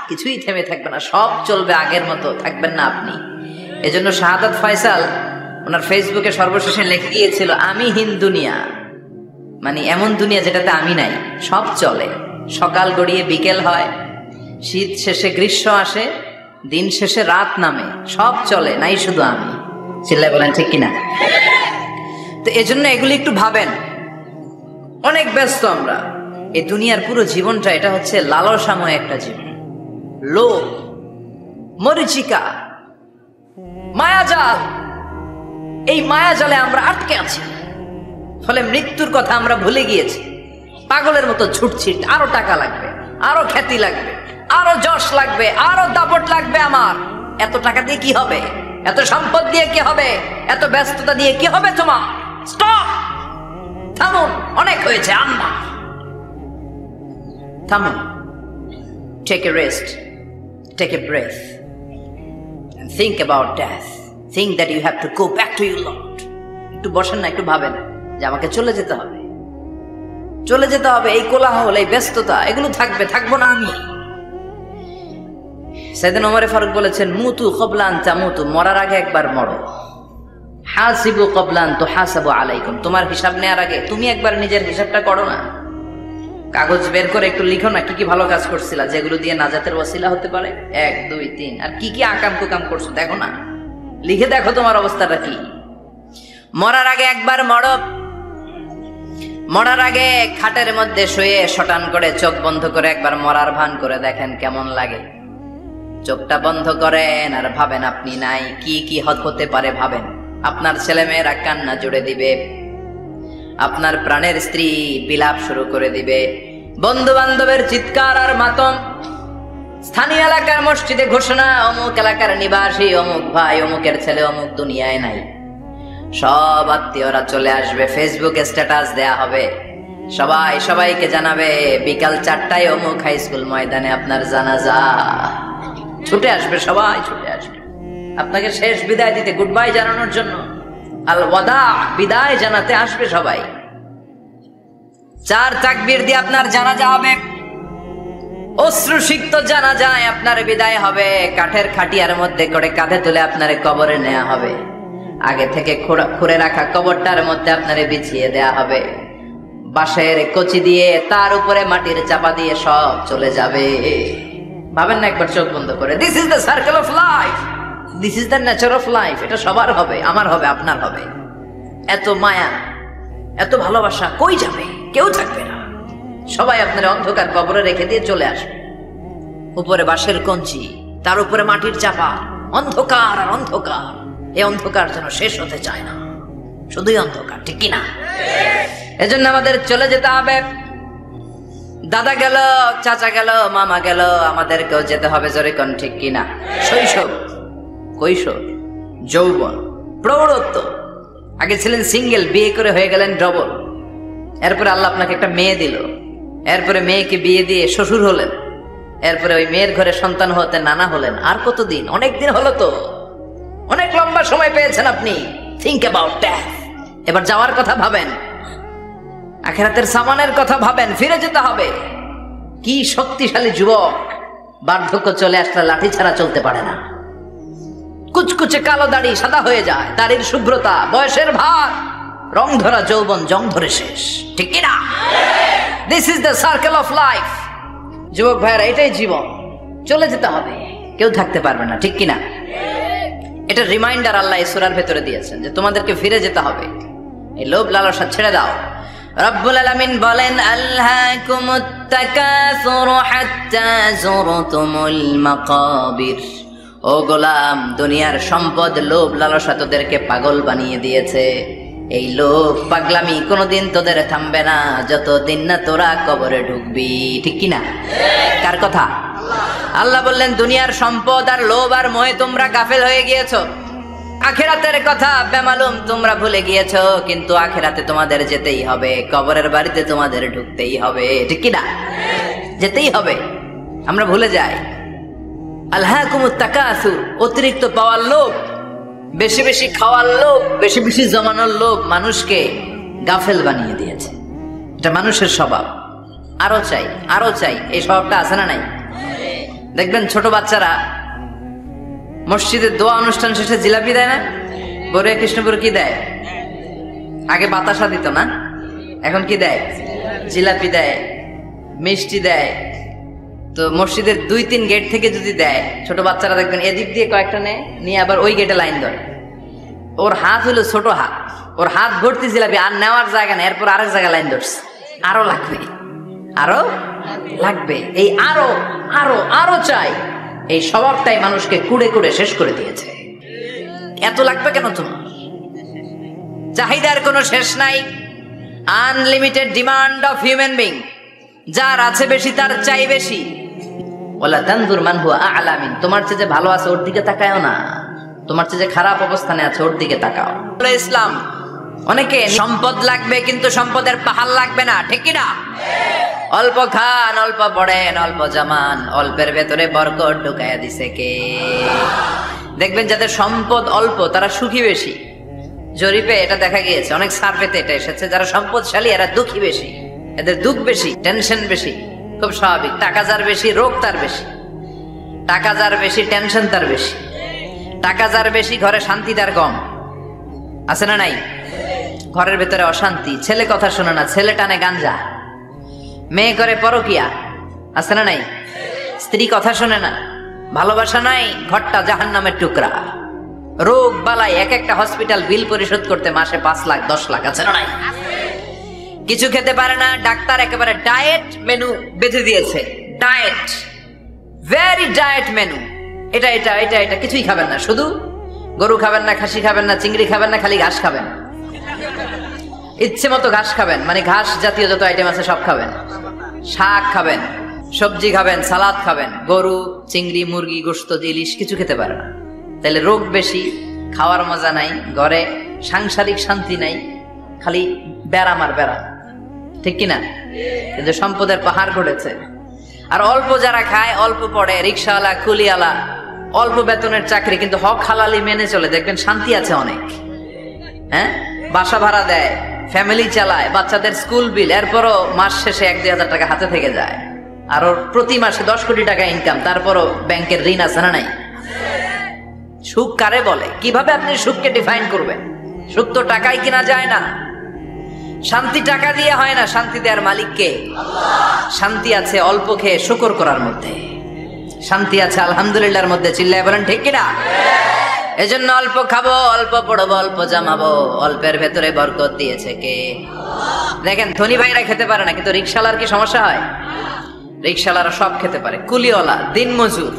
কিছুই থেমে থাকবে না, সব চলবে, আগের মতো থাকবেন না আপনি। এজন্য শাহাদাত ফয়সাল ওনার ফেসবুকে সর্বশেষে লিখে দিয়েছিল, আমি হীন দুনিয়া, মানে এমন দুনিয়া যেটাতে আমি নাই, সব চলে, সকাল গড়িয়ে বিকেল হয়, শীত শেষে গ্রীষ্ম আসে, দিন শেষে রাত নামে, সব চলে, নাই শুধু আমি। চিল্লায় বলেন ঠিক কিনা? তো এজন্য এগুলি একটু ভাবেন। অনেক ব্যস্ত আমরা, এই দুনিয়ার পুরো জীবনটা এটা হচ্ছে লালসাময় একটা জীবন, লোভ, মরিচিকা, মায়াজাল। এই মায়াজালে আমরা আটকে আছি, ফলে মৃত্যুর কথা আমরা ভুলে গিয়েছি, পাগলের মতো ছুটছি। আরো টাকা লাগবে, আরো খ্যাতি লাগবে, আরো যশ লাগবে, আরো দাপট লাগবে আমার। এত টাকা দিয়ে কি হবে? এত সম্পদ দিয়ে কি হবে? এত ব্যস্ততা দিয়ে কি হবে তোমার? স্টপ, থামুন, অনেক হয়েছে। আম্মা থামুন, take a rest, take a breath and think about death. Think that you have to go back to your Lord. একটু বসেন না, একটু ভাবেন যে আমাকে চলে যেতে হবে, চলে যেতে হবে। এই কোলাহল, এই ব্যস্ততা, এগুলো থাকবে, থাকবো না আমি। সাইয়েদনা ওমর ফারুক বলেছেন, মুতু ক্বাবলা আন তামুতু, মরার আগে একবার মরো। হাসিবু ক্বাবলা আন তুহাসাবু আলাইকুম, তোমার হিসাব নেওয়ার আগে তুমি একবার নিজের হিসাবটা করো না। কাগজ বের করে একটু লিখো না, কি কি ভালো কাজ করছিলা, যেগুলো দিয়ে নাজাতের ওয়াসিলা হতে পারে, 1 2 3, আর কি কি আকাম কুকাম করছো দেখো না, লিখে দেখো তোমার অবস্থাটা কি। মরার আগে একবার মরো। মরার আগে খাটের মধ্যে শুয়ে শটান করে চোখ বন্ধ করে একবার মরার ভান করে দেখেন কেমন লাগে। চোখটা বন্ধ করেন আর ভাবেন আপনি নাই, কি কি হতে পারে ভাবেন। আপনার ছেলে মেয়েরা কান্না জুড়ে দিবে, আপনার প্রাণের স্ত্রী বিলাপ শুরু করে দিবে, বন্ধু বান্ধবের চিৎকার আর মাতম, স্থানীয় এলাকার মসজিদে ঘোষণা, অমুক এলাকার নিবাসী অমুক ভাই অমুকের ছেলে অমুক দুনিয়ায় নাই। সব আত্মীয়রা চলে আসবে, ফেসবুকে স্ট্যাটাস দেয়া হবে, সবাই সবাইকে জানাবে বিকাল 4টায় অমুক হাই স্কুল ময়দানে আপনার জানাজা। ছুটে আসবে, সবাই ছুটে আসবে আপনাকে শেষ বিদায় দিতে, গুড বাই জানানোর জন্য, আল ওয়াদা, বিদায় জানাতে আসবে সবাই। 4 তাকবীর দিয়ে আপনার জানাজা হবে, অশ্রুসিক্ত জানাজায় আপনার বিদায় হবে। কাঠের খাটিয়ার মধ্যে করে কাঁধে তুলে আপনারে কবরে নেওয়া হবে, আগে থেকে খুঁড়ে রাখা কবরটার মধ্যে আপনারে বিছিয়ে দেয়া হবে, বাঁশের কচি দিয়ে তার উপরে মাটির চাপা দিয়ে সব চলে যাবে। ভাবেন না একবার চোখ বন্ধ করে, this is the circle of life, this is the nature of life. এটা সবার হবে, আমার হবে, আপনার হবে। এত মায়া, এত ভালোবাসা কই যাবে? কেউ থাকবে না, সবাই আপনার অন্ধকার কবরে রেখে দিয়ে চলে আসবে। উপরে বাঁশের কঞ্চি, তার উপরে মাটির চাপা, অন্ধকার আর অন্ধকার। এই অন্ধকার যেন শেষ হতে চায় না, শুধুই অন্ধকার, ঠিক কিনা? এজন্য আমাদের চলে যেতে হবে। দাদা গেল, চাচা গেল, মামা গেল, আমাদেরকেও যেতে হবে, জোরে কোন ঠিক কিনা? শৈশব, কৈশোর, যৌবন, প্রৌঢ়ত্ব। আগে ছিলেন সিঙ্গেল, বিয়ে করে হয়ে গেলেন ডবল। এরপরে আল্লাহ আপনাকে একটা মেয়ে দিল, এরপরে মেয়েকে বিয়ে দিয়ে শ্বশুর হলেন, এরপরে ওই মেয়ের ঘরে সন্তান হতে নানা হলেন। আর কতদিন? অনেক দিন হলো তো, অনেক লম্বা সময় পেয়েছেন আপনি। Think about that. এবার যাওয়ার কথা ভাবেন, আখিরাতের সামানের কথা ভাবেন, ফিরে যেতে হবে। কি শক্তিশালী যুবক, বার্ধক্য চলে আসলে লাঠি ছাড়া চলতে পারে না। কুচকুচে কালো দাড়ি সাদা হয়ে যায়, দাড়ির শুভ্রতা, বয়সের ভার, রং ধরা যৌবন জং ধরে শেষ, ঠিক কিনা? This is the circle of life. যুবক ভাইয়েরা, এটাই জীবন, চলে যেতে হবে, কেউ থাকতে পারবে না, ঠিক কিনা? এটা রিমাইন্ডার আল্লাহ এই সূরার ভেতরে দিয়েছেন যে তোমাদেরকে ফিরে যেতে হবে। এই লোভ লালসা ছেড়ে দাও। রব্বুল আলামিন বলেন, আলহাকুমুত তাকাসুরু হাত্তা যুরতুমুল মাকাবির। ও গোলাম, দুনিয়ার সম্পদ, লোভ লালসা তোদেরকে পাগল বানিয়ে দিয়েছে। এই লোভ পাগলামি কোনোদিন তোদের থামবে না যতদিন না তোরা কবরে ঢুকবি, ঠিক কিনা? কার কথা? আল্লাহ বললেন, দুনিয়ার সম্পদ আর লোভ আর মোহে তোমরা গাফেল হয়ে গিয়েছো। আখিরাতের কথা বেমালুম তোমরা ভুলে গিয়েছো, কিন্তু আখিরাতে তোমাদের যেতেই হবে, কবরের বাড়িতে তোমাদের ঢুকতেই হবে, ঠিক কিনা? যেতেই হবে, আমরা ভুলে যাই। আলহাকুমুত তাকাসুর, অতিরিক্ত পাওয়ার লোভ, বেশি বেশি খাওয়ার লোভ, বেশি বেশি জমানোর লোভ মানুষকে গাফেল বানিয়ে দিয়েছে। এটা মানুষের স্বভাব, আরো চাই আরো চাই, এই স্বভাবটা আছে না নাই? দেখবেন ছোট বাচ্চারা মসজিদে দোয়া অনুষ্ঠান শেষে জিলাপি দেয় না? বড়ুয়া কৃষ্ণপুর কি দেয়? আগে বাতাসা দিত না, এখন কি দেয়? জিলাপি দেয়, মিষ্টি দেয়। তো মসজিদের 2-3 গেট থেকে যদি দেয়, ছোট বাচ্চারা দেখবেন এদিক দিয়ে কয়েকটা নিয়ে আবার ওই গেটে লাইন ধরে। ওর হাত হলো ছোট হাত, ওর হাত ভর্তি জিলাপি, আর নেওয়ার জায়গা নেই, এরপর আরেক জায়গায় লাইন ধরছে। আরো লাগবে, আরো লাগবে, এই আরো আরো আরো চাই, এই স্বভাবটাই মানুষকে কুড়ে কুড়ে শেষ করে দিয়েছে। এত লাগবে কেন তোমার? চাহিদার কোনো শেষ নাই, unlimited demand of human being. যার আছে বেশি তার চাই বেশি। ওয়ালা তানজুর মান হুয়া আ'লা মিন, তোমার চেয়ে যে ভালো আছে ওর দিকে তাকায়ও না, তোমার চেয়ে যে খারাপ অবস্থানে আছে ওর দিকে তাকাও। ইসলাম অনেকে সম্পদ লাগবে কিন্তু সম্পদের পাহাড় লাগবে না, ঠিক কি না? অল্প খান, অল্প পড়েন, অল্প জামান, অল্পের ভেতরে বরকত ঢুকাইয়া দিছে কে? দেখবেন যাদের সম্পদ অল্প তারা সুখী বেশি। জরিপে এটা দেখা গিয়েছে, অনেক সার্ভেতে এটা এসেছে, যারা সম্পদশালী এরা দুঃখী বেশি, এদের দুঃখ বেশি, টেনশন বেশি। খুব স্বাভাবিক, টাকা যার বেশি রোগ তার বেশি, টাকা যার বেশি টেনশন তার বেশি, টাকা যার বেশি ঘরে শান্তি তার কম। আছে না নাই? ঘরের ভেতরে অশান্তি, ছেলে কথা শোনে না, ছেলে টানে গাঞ্জা, মেয়ে করে পরকিয়া। আছে না নাই? স্ত্রী কথা শোনে না, ভালোবাসা নাই, ঘরটা জাহান্নামের টুকরা। রোগ বালাই, এক একটা হসপিটাল বিল পরিশোধ করতে মাসে 5 লাখ 10 লাখ। আছে না নাই? কিছু খেতে পারে না, ডাক্তার একেবারে ডায়েট মেনু বেঁধে দিয়েছে। ডায়েট, ভেরি ডায়েট মেনু, এটা এটা এটা এটা কিছুই খাবেন না, শুধু গরু খাবেন না, খাসি খাবেন না, চিংড়ি খাবেন না, খালি ঘাস খাবেন। ইচ্ছে মতো ঘাস খাবেন, মানে ঘাস জাতীয় যত আইটেম আছে সব খাবেন। শাক খাবেন, সবজি খাবেন, সালাদ খাবেন। গরু, চিংড়ি, মুরগি, গোশত, ইলিশ কিছু খেতে পারে না। তাহলে রোগ বেশি, খাওয়ার মজা নাই, ঘরে সাংসারিক শান্তি নাই, খালি ব্যারাম আর ব্যারাম, ঠিক কিনা? কিন্তু সম্পদের পাহাড় ঘটেছে। আর অল্প যারা খায়, অল্প পড়ে, রিক্সাওয়ালা, কুলিওয়ালা, অল্প বেতনের চাকরি, কিন্তু হক হালালি মেনে চলে, দেখবেন শান্তি আছে অনেক। হ্যাঁ, বাসা ভাড়া দেয়, ফ্যামিলি চালায়, বাচ্চাদের স্কুল বিল, এরপরও মাস শেষে 1-2 হাজার টাকা হাতে থেকে যায়। আর ওর প্রতি মাসে 10 কোটি টাকা ইনকাম, তারপরও ব্যাংকের ঋণ আছে না নাই? সুখ কারে বলে? কিভাবে আপনি সুখকে ডিফাইন করবেন? সুখ তো টাকায় কিনা যায় না, শান্তি টাকা দিয়ে হয় না, শান্তি দেওয়ার মালিক কে? শান্তি আছে অল্প খেয়ে শুকর করার মধ্যে, শান্তি আছে আলহামদুলিল্লাহর মধ্যে। চিল্লায় বলেন ঠিক কিনা? এজন্য অল্প খাবো, অল্প পড়বো, অল্প জামাবো, অল্পের ভেতরে বরকত দিয়েছে কে? দেখেন ধনী ভাইরা খেতে পারে না, কিন্তু রিক্সাওয়ালার কি সমস্যা হয়? রিক্সাওয়ালারা সব খেতে পারে। কুলিওয়ালা, দিন মজুর,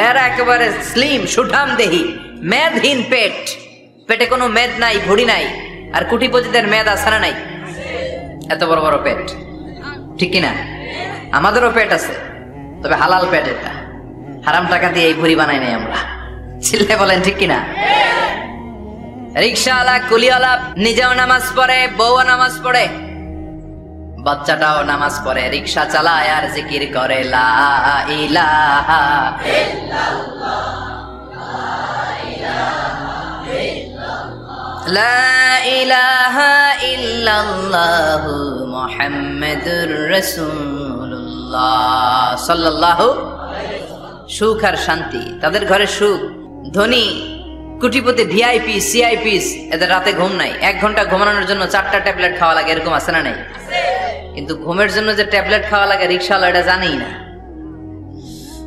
এরা একেবারে স্লিম সুঠাম দেহি, মেদহীন পেট, পেটে কোনো মেদ নাই, ভুড়ি নাই। আর কুটিপতিদের মেদ আছে না নাই? এত বড় বড় পেট, ঠিক কিনা? আমাদেরও পেট আছে, তবে হালাল পেট, এটা হারাম টাকা দিয়ে এই ভুড়ি বানাই নাই আমরা। চিল্লে বলেন ঠিক কিনা? রিক্সাওয়ালা, কুলিওয়ালা নিজেও নামাজ পড়ে, বউও নামাজ পড়ে, বাচ্চাটাও নামাজ পড়ে, রিক্সা চালায় আর জিকির করে লা ইলাহা ইল্লাল্লাহ, লা ইলাহা ইল্লাল্লাহু মুহাম্মাদুর রাসূলুল্লাহ সাল্লাল্লাহু আলাইহি ওয়াসাল্লাম। সুখ আর শান্তি, তাদের ঘরে সুখ। ধনী কোটিপতি, ভিআইপি, সিআইপিস, এদের রাতে ঘুম নাই। 1 ঘন্টা ঘুমানোর জন্য 4টা ট্যাবলেট খাওয়া লাগে, এরকম আছে না নাই? কিন্তু ঘুমের জন্য যে ট্যাবলেট খাওয়া লাগে রিক্সাওয়ালা এটা জানেই না।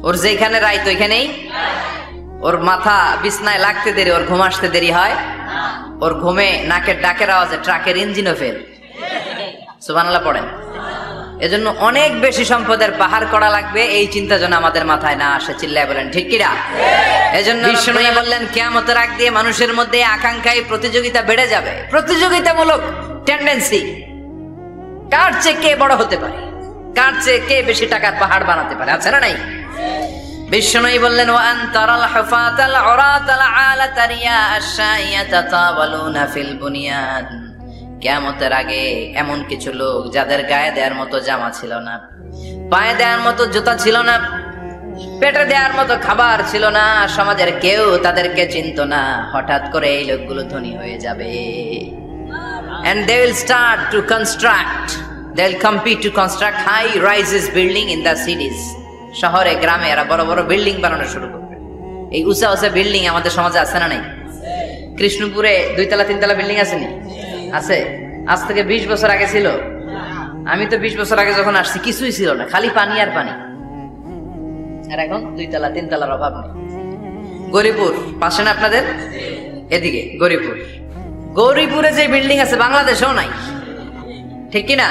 ওর যেখানে রাইত ওইখানেই, ওর মাথা বিছনায় লাগতে দেরি, ওর ঘুম আসতে দেরি হয়। ওর ঘুমে নাকের ডাকের আওয়াজে ট্রাকের ইঞ্জিনও ফেল। সুবহানাল্লাহ পড়েন। এজন্য অনেক বেশি সম্পদের পাহাড় করা লাগবে, এই চিন্তা যেন আমাদের মাথায় না আসে। চিল্লায় বলেন ঠিক কিনা? এজন্য বিষ্ণু বললেন কিয়ামতের আগ দিয়ে মানুষের মধ্যে আকাঙ্ক্ষায় প্রতিযোগিতা বেড়ে যাবে, প্রতিযোগিতামূলক টেন্ডেন্সি। কার চেয়ে কে বড় হতে পারে, কার চেয়ে কে বেশি টাকার পাহাড় বানাতে পারে, আছে না নাই? বিষ্ণু বললেন ওয়ান তারাল হুফাতাল উরাতাল আলাতা রিয়া আশ-শাইয়াতা তাওয়ালুনা ফিল বুনিয়ান। কিয়ামতের আগে এমন কিছু লোক যাদের গায়ে দেওয়ার মতো জামা ছিল না, পায়ে দেওয়ার মতো জুতা ছিল না, পেটে দেওয়ার মতো খাবার ছিল না, সমাজের কেউ তাদেরকে চিনত না। হঠাৎ করে এই লোকগুলো ধনী হয়ে যাবে। And they will start to construct, they will compete to construct high rises building in the cities. শহরে গ্রামে এরা বড় বড় বিল্ডিং বানানো শুরু করবে। এই উঁচা উঁচা বিল্ডিং আমাদের সমাজে আছে না নাই? কৃষ্ণপুরে 2 তলা 3 তলা বিল্ডিং আসেনি? আছে। আজ থেকে 20 বছর আগে ছিল? আমি তো 20 বছর আগে যখন আসছি কিছুই ছিল না, খালি পানি আর পানি। আর এখন 2 তলা 3 তলার অভাব নেই। গরিপুর পাশে না আপনাদের? এদিকে গরিপুরে যে বিল্ডিং আছে বাংলাদেশেও নাই, ঠিক কিনা?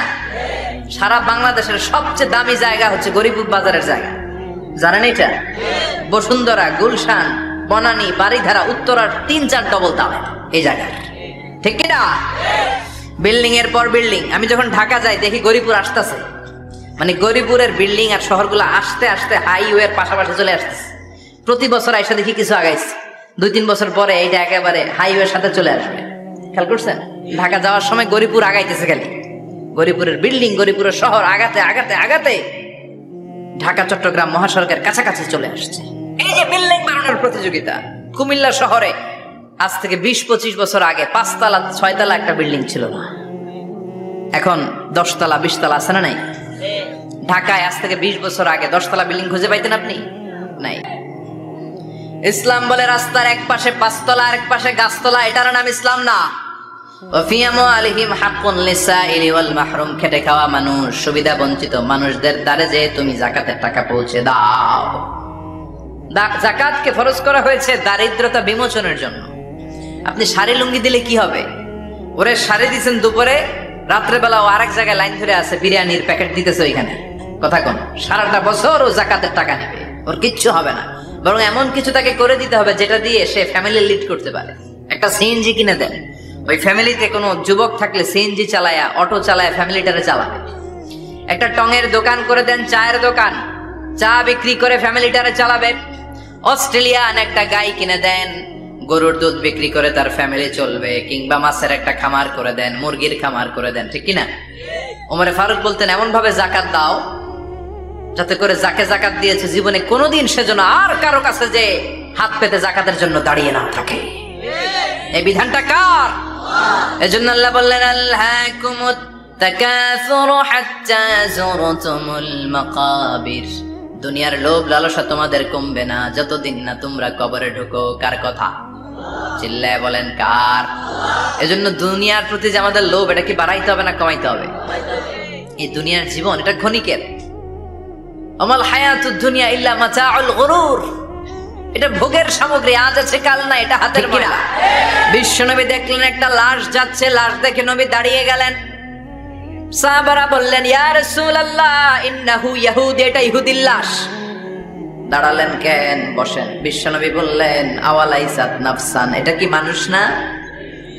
সারা বাংলাদেশের সবচেয়ে দামি জায়গা হচ্ছে গরিপুর বাজারের জায়গা, জানেন এটা? বসুন্ধরা, গুলশান, বনানী, বাড়িধারা, উত্তরার 3-4 ডবল দাম এই জায়গা, ঠিক কিনা? বিল্ডিং এর পর বিল্ডিং। আমি যখন ঢাকা যাই দেখি গরিপুর আসতেছে, মানে গরিপুরের বিল্ডিং আর শহরগুলো আস্তে আস্তে হাইওয়ের পাশাপাশি চলে আসতেছে। প্রতি বছর আইসা দেখি কিছু আগাইছে, 2-3 বছর পরে এইটা একেবারে হাইওয়ের সাথে চলে আসবে। খেয়াল করছেন? ঢাকা যাওয়ার সময় গরিপুর আগাইতেছে, খালি গরিপুরের বিল্ডিং, গরিপুরের শহর আগাতে আগাতে আগাতে ঢাকা চট্টগ্রাম মহাসড়কের কাছাকাছি চলে আসছে। এই যে বিল্ডিং বানানোর প্রতিযোগিতা, কুমিল্লা শহরে আজ থেকে 20-25 বছর আগে 5 তলা 6 তলা একটা বিল্ডিং ছিল না, এখন 10 তলা 20 তলা আছে না নাই? ঢাকায় আজ থেকে 20 বছর আগে 10 তলা বিল্ডিং খুঁজে পাইতেন আপনি? নাই। ইসলাম বলে রাস্তার এক পাশে 5 তলা আর এক পাশে গাছতলা, এটার নাম ইসলাম না। খেটে খাওয়া মানুষ, সুবিধা বঞ্চিত মানুষদের দ্বারে যে তুমি যাকাতের টাকা পৌঁছে দাও। যাকাতকে ফরজ করা হয়েছে দারিদ্রতা বিমোচনের জন্য। আপনি শাড়ি লুঙ্গি দিলে কি হবে? ওরে শাড়ি দিচ্ছেন দুপুরে, রাত্রে বেলা ও আরেক জায়গায় লাইন ধরে আছে, বিরিয়ানির প্যাকেট দিতেছে ওইখানে, কথা কোন? সারাটা বছর ও যাকাতের টাকা নেবে, ওর কিচ্ছু হবে না। বরং এমন কিছু তাকে করে দিতে হবে যেটা দিয়ে সে ফ্যামিলি লিড করতে পারে। একটা সিএনজি কিনে দেন, ওই ফ্যামিলিতে কোনো যুবক থাকলে সিএনজি চালায়া, অটো চালায়া ফ্যামিলিটারে চালাবে। একটা টঙের দোকান করে দেন, চায়ের দোকান, চা বিক্রি করে ফ্যামিলিটারে চালাবে। অস্ট্রেলিয়ান একটা গাই কিনে দেন, গরুর দুধ বিক্রি করে তার ফ্যামিলি চলবে। কিংবা মাছের একটা খামার করে দেন, মুরগির খামার করে দেন, ঠিক কিনা? ওমরে ফারুক বলতেন এমন ভাবে যাকাত দাও যাতে করে যাকে যাকাত দিয়েছে জীবনে কোনোদিন সেজন্য আর কারো কাছে যে হাত পেতে যাকাতের জন্য দাঁড়িয়ে না থাকে। এই বিধানটা কার? এজন্য আল্লাহ বললেন আল্লাহকুমুত তাকাসুরু হাত্তা যুরতুমুল মাকাবির। দুনিয়ার লোভ লালসা তোমাদের কমবে না যতদিন না তোমরা কবরে ঢুকো। কার কথা? চিল্লায় বলেন কার? এজন্য দুনিয়ার প্রতি যে আমাদের লোভ, এটা কি বাড়াইতে হবে না কমাইতে হবে? এই দুনিয়ার জীবন এটা ক্ষণিকের। আমাল হায়াতুদ দুনিয়া ইল্লা মাতাউল গুরুর, এটা ভোগের সামগ্রী, আজ আছে কাল না, এটা হাতের ময়লা। বিশ্বনবী দেখলেন একটা লাশ যাচ্ছে, লাশ দেখে নবী দাঁড়িয়ে গেলেন। সাহাবারা বললেন ইয়া রাসূলুল্লাহ ইন্নাহু ইয়াহুদি, এটা ইহুদির লাশ। দাঁড়ালেন কেন? বসেন। বিশ্বনবী বললেন আওয়ালাইসাত নাফসান, এটা কি মানুষ না?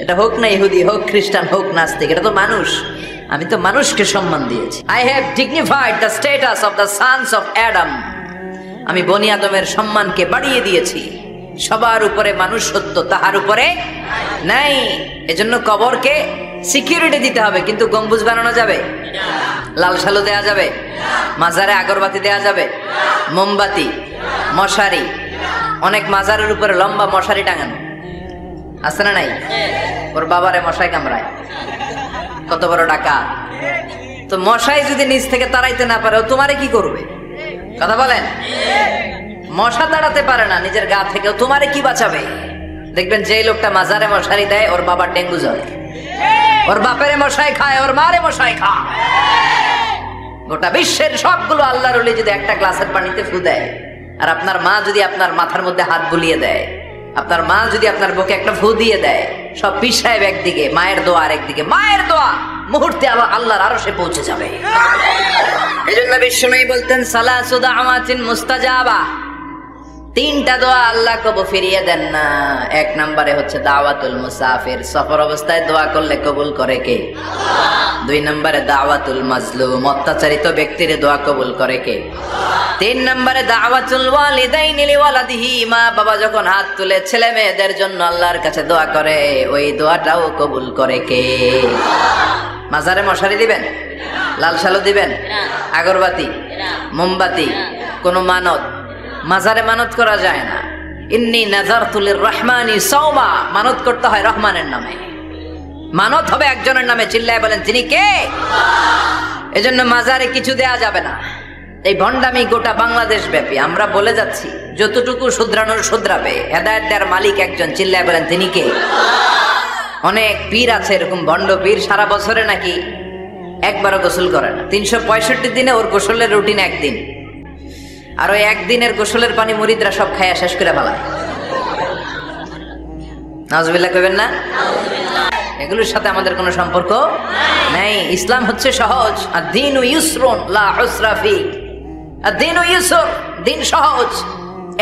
এটা হোক না ইহুদি, হোক খ্রিস্টান, হোক নাস্তিক, এটা তো মানুষ। আমি তো মানুষকে সম্মান দিয়েছি। I have dignified the status of the Sans of Adam. আমি বনি আদমের সম্মানকে বাড়িয়ে দিয়েছি। সবার উপরে মানুষ সত্য, তাহার উপরে নাই। এজন্য কবরকে সিকিউরিটি দিতে হবে, কিন্তু গম্বুজ বানানো যাবে? লাল সালু দেয়া যাবে? মাজারে আগরবাতি দেয়া যাবে? মোমবাতি, মশারি, অনেক মাজারের উপরে লম্বা মশারি টাঙানো আছে না নাই? ওর বাবারে মশাই কামড়ায়, কত বড় ডাকা। তো মশাই যদি নিচ থেকে তাড়াইতে না পারে, ও তোমারে কি করবে? কথা বলেন। মশা তাড়াতে পারে না নিজের গা থেকে, তোমারে কি বাঁচাবে? দেখবেন যে লোকটা মাজারে মশারি দেয়, ওর বাবার ডেঙ্গু জ্বর, ওর বাপেরে মশাই খায়, ওর মারে মশাই খায়। গোটা বিশ্বের সবগুলো আল্লাহর ওলি যদি একটা গ্লাসের পানিতে ফু দেয়, আর আপনার মা যদি আপনার মাথার মধ্যে হাত বুলিয়ে দেয়, আপনার মা যদি আপনার বুকে একটা ফু দিয়ে দেয়, সব পীর সাহেব একদিকে, মায়ের দোয়া আর একদিকে। মায়ের দোয়া মুহূর্তে আল্লাহর আরশে পৌঁছে যাবে। এজন্য বিশ্বনবী বলতেন সালাসু দাওয়াতিন মুস্তাজাবা, 3টা দোয়া আল্লাহ কবুল ফিরিয়ে দেন না। 1 নম্বরে হচ্ছে দাওয়াতুল মুসাফির, সফর অবস্থায় দোয়া করলে কবুল করে কে? আল্লাহ। 2 নম্বরে দাওয়াতুল মাজলুম, অত্যাচারিত ব্যক্তির দোয়া কবুল করে কে? 3 নম্বরে দাওয়াতুল ওয়ালিদাইনি লিওয়ালাদিহি, মা বাবা যখন হাত তুলে ছেলে মেয়েদের জন্য আল্লাহর কাছে দোয়া করে, ওই দোয়াটাও কবুল করে কে? আল্লাহ। মাজারে মশারি দিবেন? লাল সালু দিবেন? আগরবাতি, মোমবাতি, কোন মানত? মাজারে মানত করা যায় না। ইন্নী নাযারতু লিররহমানি সাওমা, মানত করতে হয় রহমানের নামে। মানত হবে একজনের নামে। চিল্লায় বলেন তিনি কে? আল্লাহ। এজন্য মাজারে কিছু দেয়া যাবে না। এই ভণ্ডামি গোটা বাংলাদেশ ব্যাপী। আমরা বলে যাচ্ছি যতটুকু শুধরানোর শুধরাবে। হেদায়েত দেওয়ার মালিক একজন, চিল্লায় বলেন তিনি কে? অনেক পীর আছে এরকম ভণ্ড পীর, সারা বছরে নাকি একবারও গোসল করে না, 365 দিনে ওর গোসলের রুটিন একদিন, আর ওই একদিনের গোসলের পানি মুরিদরা সব খাইয়া শেষ করে ফেলায়। নাউজুবিল্লাহ কইবেন না? এগুলোর সাথে আমাদের কোনো সম্পর্ক নাই। ইসলাম হচ্ছে সহজ। আদ-দীনু ইউসরুন লা উসরা ফি। আদ-দীনু ইউসর, দিন সহজ।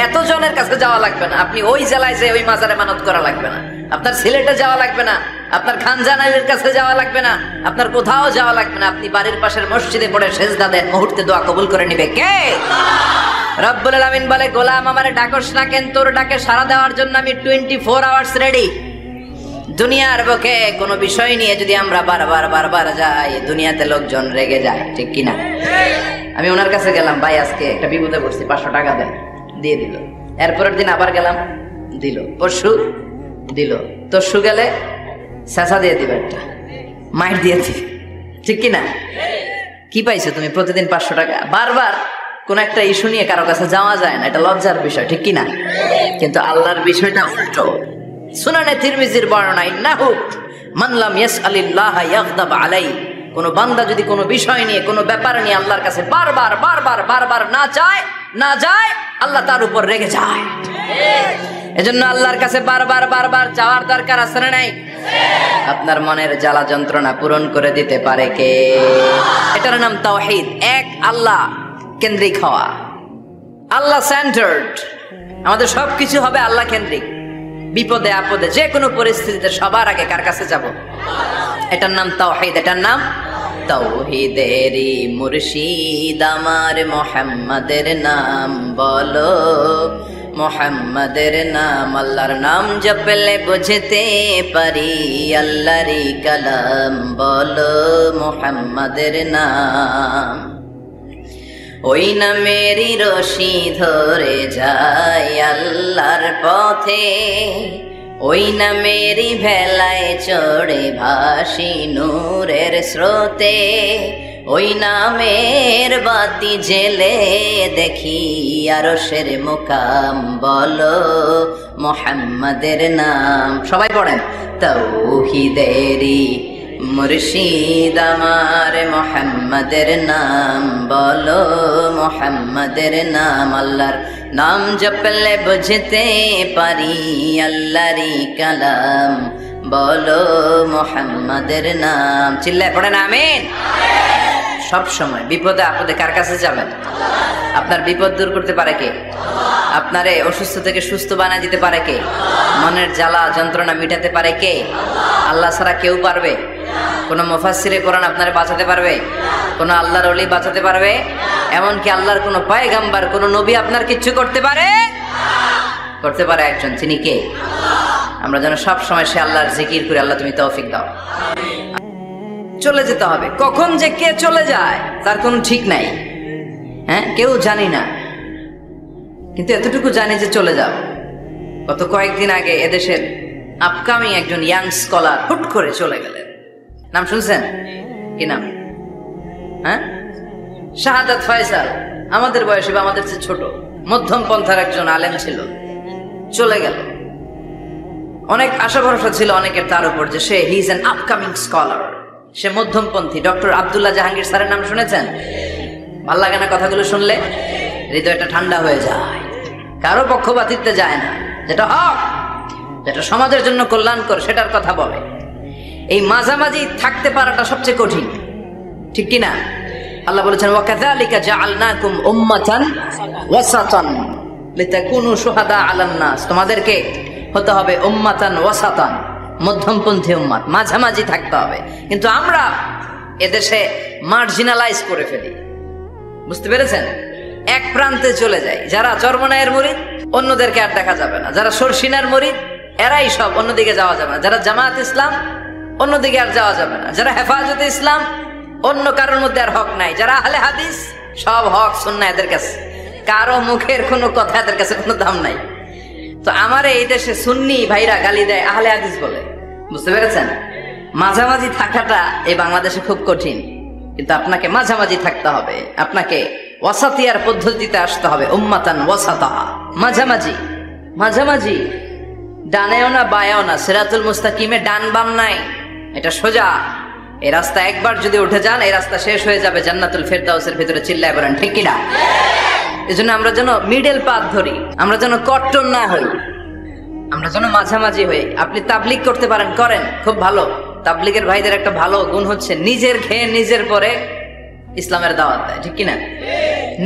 এত জনের কাছে যাওয়া লাগবে না, আপনি ওই জেলায় যে ওই মাজারে মানত করা লাগবে না, আপনার সিলেটে যাওয়া লাগবে না, আপনার খানজানাইয়ের কাছে যাওয়া লাগবে না, আপনার কোথাও যাওয়া লাগবে না। আপনি বাড়ির পাশের মসজিদে পড়ে সেজদা দেন, মুহূর্তে দোয়া কবুল করে নিবে কে? রব্বুল আলামিন বলে, গোলাম আমারে ডাকস না কেন? তোর ডাকে সাড়া দেওয়ার জন্য আমি 24 আওয়ার্স রেডি। দুনিয়ার বুকে কোনো বিষয় নিয়ে যদি আমরা বারবার যাই, দুনিয়াতে লোকজন রেগে যায়, ঠিক কিনা? আমি ওনার কাছে গেলাম, ভাই আজকে একটা বিপদে পড়ছি, 500 টাকা দেন, দিয়ে দিল। এরপরের দিন আবার গেলাম, দিল। পরশু দিল, তরশু গেলে চেঁচা দিয়ে দিবে, একটা মাইর দিয়ে দিবে, ঠিক কিনা? কি পাইছো তুমি? প্রতিদিন 500 টাকা। বারবার কোন একটা ইস্যু নিয়ে কারো কাছে যাওয়া যায় না, এটা লজ্জার বিষয়, ঠিক কিনা? কিন্তু আল্লাহর বিষয়টা উল্টো। সুনানে তিরমিজির বর্ণনা, ইন্নাহু মান লাম ইয়াসআলিল্লাহ ইয়াগদাব আলাইহি। কোন বান্দা যদি কোনো বিষয় নিয়ে, কোনো ব্যাপার নিয়ে আল্লাহর কাছে বারবার না যায়, আল্লাহ তার উপর রেগে যায়। এজন্য আল্লাহর কাছে বারবার চাওয়ার দরকার আছে না নাই? আপনার মনের জ্বালা যন্ত্রণা পূরণ করে দিতে পারে কে? এটার নাম তাওহীদ। এক আল্লাহ কেন্দ্রিক হওয়া, আল্লাহ সেন্টার্ড। আমাদের সবকিছু হবে আল্লাহ কেন্দ্রিক। বিপদে আপদে যে কোনো পরিস্থিতিতে সবার আগে কার কাছে যাব? এটার নাম তাওহীদ। এটার নাম তাওহীদেরই মুর্শিদ আমার মুহাম্মাদের নাম বলো, মুহাম্মাদের নাম। আল্লাহর নাম জপলে বুঝতে পারি আল্লাহরই কালাম বলো, মুহাম্মাদের নাম। ওই নামেরই রশি ধরে যায় আল্লাহর পথে, ওই নামেরই ভেলায় চড়ে ভাসি নূরের স্রোতে, ওই নামের বাতি জেলে দেখি আরশের মুকাম বলো, মুহাম্মাদের নাম। সবাই পড়েন, তাওহীদেরই মুর্শিদ আমার মুহাম্মাদের নাম বলো, মুহাম্মাদের নাম। আল্লাহর নাম জপলে বুঝতে পারি আল্লাহরই কালাম বলো, মুহাম্মাদের নাম। চিল্লায় পড়েন আমিন। সব সময় বিপদে আপদে কার কাছে যাবেন? আপনার বিপদ দূর করতে পারে কে? আপনারে অসুস্থ থেকে সুস্থ বানিয়ে দিতে পারে কে? মনের জ্বালা যন্ত্রণা মিটাতে পারে কে? আল্লাহ ছাড়া কেউ পারবে? কোন মুফাসসিরে কোরআন আপনারে বাঁচাতে পারবে? কোন আল্লাহর ওলি বাঁচাতে পারবে? এমনকি আল্লাহর কোন পয়গম্বর, কোন নবী আপনার কিচ্ছু করতে পারে? করতে পারে একজন, তিনি কে? আমরা যেন সব সময় সে আল্লাহর জিকির করে, আল্লাহ তুমি তৌফিক দাও। চলে যেতে হবে। কখন যে কে চলে যায় তার কোনো ঠিক নাই, হ্যাঁ, কেউ জানি না, কিন্তু এতটুকু জানি যে চলে যাও। গত কয়েকদিন আগে এদেশের আপকামিং একজন ইয়াং স্কলার হুট করে চলে গেলেন। নাম শুনছেন? কি নাম? হ্যাঁ, শাহাদাত ফয়সাল। আমাদের বয়সে বা আমাদের চেয়ে ছোট, মধ্যম পন্থার একজন আলেম ছিল, চলে গেল। অনেক আশা ভরসা ছিল অনেকের তার উপর যে সে he is an upcoming scholar, সে মধ্যমপন্থী। ডক্টর আব্দুল্লাহ জাহাঙ্গীর স্যারের নাম শুনেছেন? ভাল লাগে না কথাগুলো শুনলে? হৃদয়টা ঠান্ডা হয়ে যায়। কারো পক্ষপাতিত্বে যায় না, যেটা হক, যেটা সমাজের জন্য কল্যাণকর সেটার কথা বলে। এই মাঝামাঝি থাকতে পারাটা সবচেয়ে কঠিন, ঠিক কিনা? আল্লাহ বলেছেন, ওয়াকাযালিকা জাআলনাকুম উম্মাতান ওয়াসাতান লিতাকুনু শুহাদা আলান নাস। তোমাদেরকে হতে হবে উম্মাতান ওয়াসাতান, মধ্যমপন্থী উম্মাত, মাঝামাঝি থাকতে হবে। কিন্তু আমরা এদেশে মার্জিনালাইজ করে ফেলি, বুঝতে পেরেছেন? এক প্রান্তে চলে যাই। যারা চরমনায়ের মুরিদ, অন্যদেরকে আর দেখা যাবে না। যারা সরসিনার মুরিদ, এরাই সব, অন্যদিকে যাওয়া যাবে না। যারা জামায়াত ইসলাম, অন্যদিকে আর যাওয়া যাবে না। যারা হেফাজতে ইসলাম, অন্য কারোর মধ্যে আর হক নাই। যারা আহলে হাদিস, সব হক সুন্নাহ এদের কাছে, কারো মুখের কোনো কথা এদের কাছে কোনো দাম নাই। তো আমার এই দেশে সুন্নি ভাইরা গালি দেয়, আহলে হাদিস বলে, বুঝতে পেরেছেন? মাঝামাঝি থাকাটা এই বাংলাদেশে খুব কঠিন, কিন্তু আপনাকে মাঝামাঝি থাকতে হবে। আপনাকে ওয়াসাতিয়ার পদ্ধতিতে আসতে হবে, উম্মাতান ওয়াসাতা, মাঝামাঝি মাঝামাঝি, ডানেও না বায়াও না, সিরাতুল মুস্তাকিমে ডান বাম নাই, এটা সোজা। এই রাস্তা একবার যদি উঠে যান এই রাস্তা শেষ হয়ে যাবে জান্নাতুল ফেরদাউসের ভিতরে, চিল্লায় বলেন ঠিক কিনা? এজন্য আমরা যেন মিডল পাথ ধরি, আমরা যেন কট্টর না হই, আমরা যেন মাঝামাঝি হই। আপনি তাবলিগ করতে পারেন, করেন, খুব ভালো। তাবলিগের ভাইদের একটা ভালো গুণ হচ্ছে নিজের খেয়ে নিজের পরে ইসলামের দাওয়াত দেয়, ঠিক কিনা?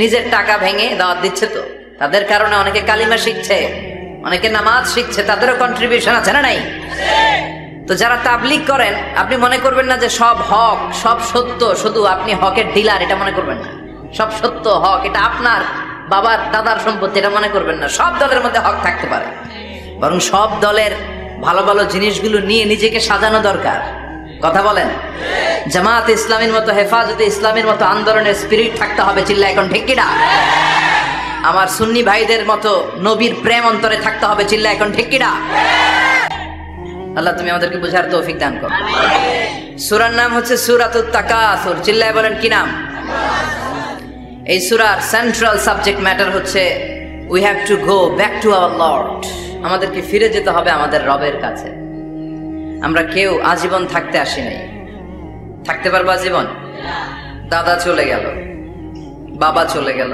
নিজের টাকা ভেঙে দাওয়াত দিচ্ছে, তো তাদের কারণে অনেকে কালিমা শিখছে, অনেকে নামাজ শিখছে, তাদেরও কন্ট্রিবিউশন আছে না নাই? তো যারা তাবলিগ করেন আপনি মনে করবেন না যে সব হক সব সত্য, শুধু আপনি হকের ডিলার এটা মনে করবেন না। সব সত্য হক এটা আপনার বাবার দাদার সম্পত্তি এটা মনে করবেন না। সব দলের মধ্যে হক থাকতে পারে, বরং সব দলের ভালো ভালো জিনিসগুলো নিয়ে নিজেকে সাজানো দরকার। কথা বলেন? জামাত ইসলামের মতো, হেফাজতে ইসলামের মতো আন্দোলনের স্পিরিট থাকতে হবে, চিল্লা এখন ঠিক কিনা? আমার সুন্নি ভাইদের মতো নবীর প্রেম অন্তরে থাকতে হবে, চিল্লা এখন ঠিক কিনা? আল্লাহ তুমি আমাদেরকে বুঝার তৌফিক দান করো। সূরার নাম হচ্ছে সূরাতুত তাকাসুর, চিল্লায় বলেন কি নাম? এই সূরার সেন্ট্রাল সাবজেক্ট ম্যাটার হচ্ছে we have to go back to our Lord. আমাদেরকে ফিরে যেতে হবে আমাদের রবের কাছে। আমরা কেউ আজীবন থাকতে আসি নাই, থাকতে পারবো আজীবন? দাদা চলে গেল, বাবা চলে গেল,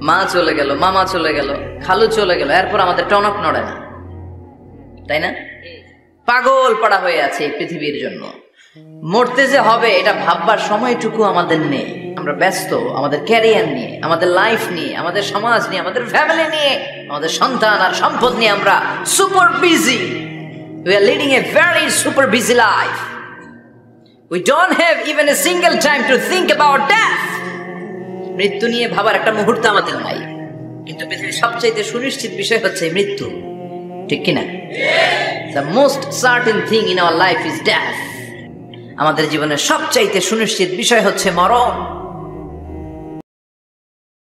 মা চলে গেল, মামা চলে গেল, খালু চলে গেল, এরপর আমাদের টনক নড়ে না, তাই না? পাগল পড়া হয়ে আছে এই পৃথিবীর জন্য। মরতে যে হবে এটা ভাববার সময়টুকু আমাদের নেই। আমরা ব্যস্ত আমাদের ক্যারিয়ার নিয়ে, আমাদের লাইফ নিয়ে, আমাদের সমাজ নিয়ে, আমাদের ফ্যামিলি নিয়ে, আমাদের সন্তান আর সম্পদ নিয়ে আমরা super busy. We are leading a very super busy life. We don't have even a single time to think about death. মৃত্যু নিয়ে ভাবার একটা মুহূর্ত আমাদের নাই। কিন্তু পৃথিবীর সবচেয়ে সুনিশ্চিত বিষয় হচ্ছে মৃত্যু, ঠিক কিনা? The most certain thing in our life is death. আমাদের জীবনের সবচাইতে সুনিশ্চিত বিষয় হচ্ছে মরণ।